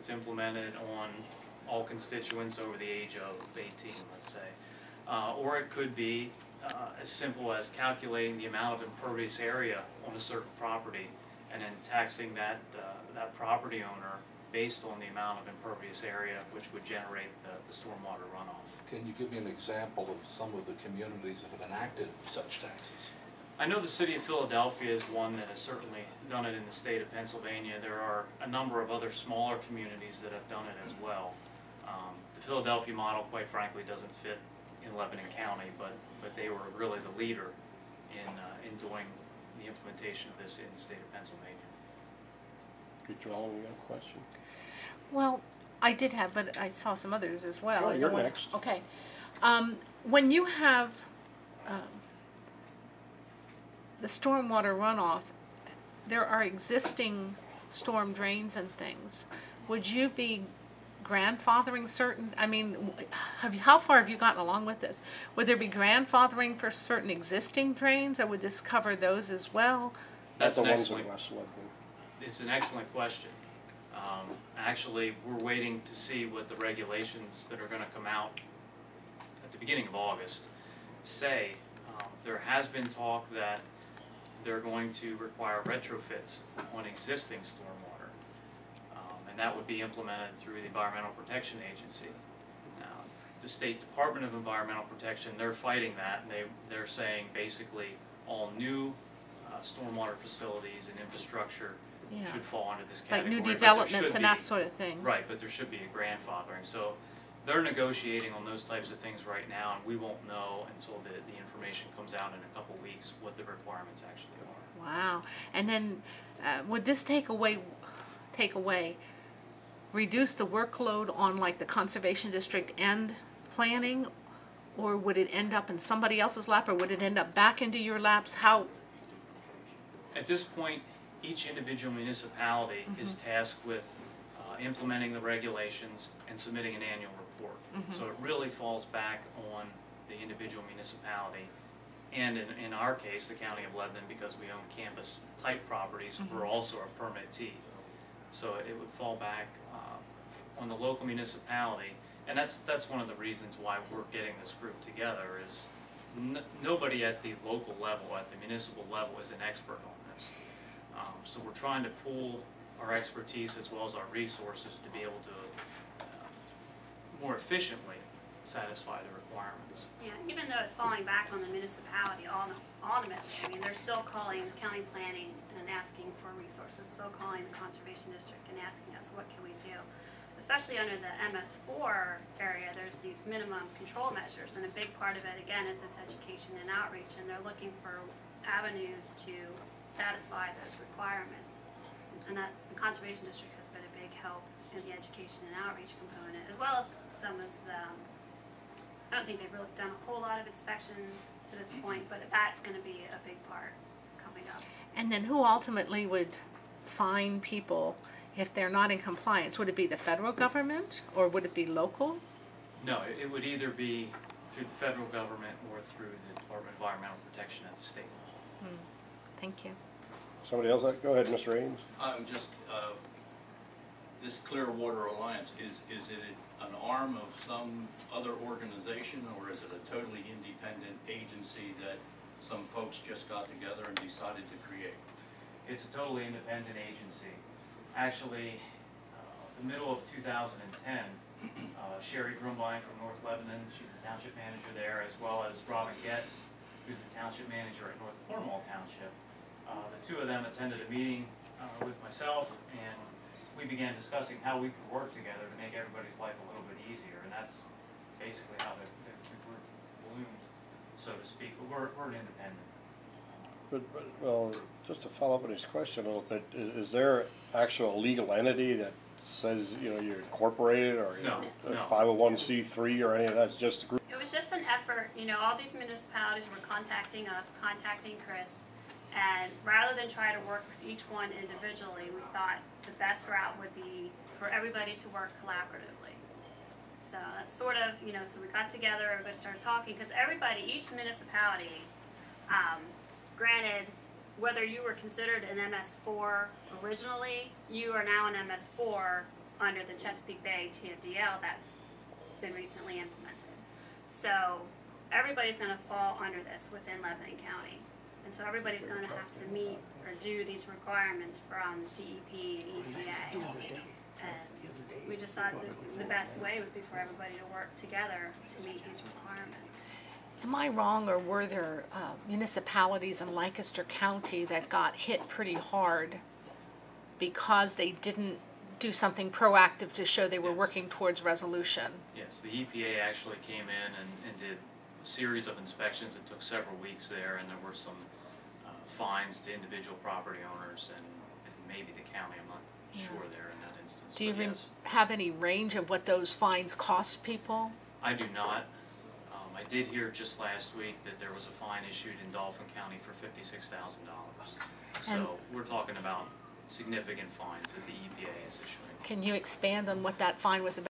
It's implemented on all constituents over the age of 18, let's say. Or it could be as simple as calculating the amount of impervious area on a certain property and then taxing that, that property owner based on the amount of impervious area, which would generate the stormwater runoff. Can you give me an example of some of the communities that have enacted such taxes? I know the city of Philadelphia is one that has certainly done it in the state of Pennsylvania. There are a number of other smaller communities that have done it as well. The Philadelphia model, quite frankly, doesn't fit in Lebanon County, but they were really the leader in doing the implementation of this in the state of Pennsylvania. Joel, you have a question? Well, I did have, but I saw some others as well. Oh, you're next. Okay. When you have the stormwater runoff, there are existing storm drains and things. Would you be grandfathering certain, I mean, how far have you gotten along with this? Would there be grandfathering for certain existing drains, or would this cover those as well? That's an the ones excellent, in West Lebanon. it's an excellent question. Actually, we're waiting to see what the regulations that are going to come out at the beginning of August say. There has been talk that they're going to require retrofits on existing stormwater, and that would be implemented through the Environmental Protection Agency. Now, the State Department of Environmental Protection, they're fighting that, and they're saying basically all new stormwater facilities and infrastructure should fall under this category. Like new developments and that sort of thing. Right, but there should be a grandfathering. So they're negotiating on those types of things right now, and we won't know until the information comes out in a couple weeks what the requirements actually are. Wow. And then would this reduce the workload on like the Conservation District and planning, or would it end up in somebody else's lap, or would it end up back into your laps? How? At this point, each individual municipality is tasked with implementing the regulations and submitting an annual report. So it really falls back on the individual municipality. And in our case, the County of Lebanon, because we own campus type properties, we're also a permittee. So it would fall back on the local municipality. And that's one of the reasons why we're getting this group together is nobody at the local level, at the municipal level, is an expert on this. So we're trying to pool our expertise as well as our resources to be able to more efficiently satisfy the requirements. Yeah, even though it's falling back on the municipality ultimately, I mean, they're still calling county planning and asking for resources, still calling the conservation district and asking us what can we do. Especially under the MS4 area, there's these minimum control measures, and a big part of it, again, is this education and outreach, and they're looking for avenues to satisfy those requirements. And that's, the conservation district has been a big help in the education and outreach component, as well as some of the, I don't think they've really done a whole lot of inspection to this point, but that's going to be a big part coming up. And then who ultimately would fine people if they're not in compliance? Would it be the federal government, or would it be local? No, it would either be through the federal government or through the Department of Environmental Protection at the state level. Thank you. Somebody else? Go ahead, Mr. Ames. Just this Clear Water Alliance, is it an arm of some other organization, or is it a totally independent agency that some folks just got together and decided to create? It's a totally independent agency. Actually, the middle of 2010, Sherry Grumbine from North Lebanon, she's the township manager there, as well as Robin Getz, who's the township manager at North Cornwall Township. The two of them attended a meeting with myself, and we began discussing how we could work together to make everybody's life a little bit easier, and that's basically how the group bloomed, so to speak. But we're an independent. Well, just to follow up on his question a little bit, is there actual legal entity that says, you know, you're incorporated, or No. 501c3 or any of that? It's just a group? It was just an effort, you know, all these municipalities were contacting us, contacting Kris, and rather than try to work with each one individually, we thought the best route would be for everybody to work collaboratively. So that's sort of, you know, so we got together, everybody started talking, because everybody, each municipality, granted, whether you were considered an MS4 originally, you are now an MS4 under the Chesapeake Bay TFDL that's been recently implemented. So everybody's gonna fall under this within Lebanon County. And so everybody's gonna have to meet or do these requirements from DEP and EPA. And we just thought the best way would be for everybody to work together to meet these requirements. Am I wrong, or were there municipalities in Lancaster County that got hit pretty hard because they didn't do something proactive to show they were Yes. working towards resolution? Yes, the EPA actually came in and did a series of inspections. It took several weeks there, and there were some fines to individual property owners and maybe the county. I'm not sure there in that instance. Do you but yes, have any range of what those fines cost people? I do not. I did hear just last week that there was a fine issued in Dauphin County for $56,000. And- So we're talking about significant fines that the EPA is issuing. Can you expand on what that fine was about?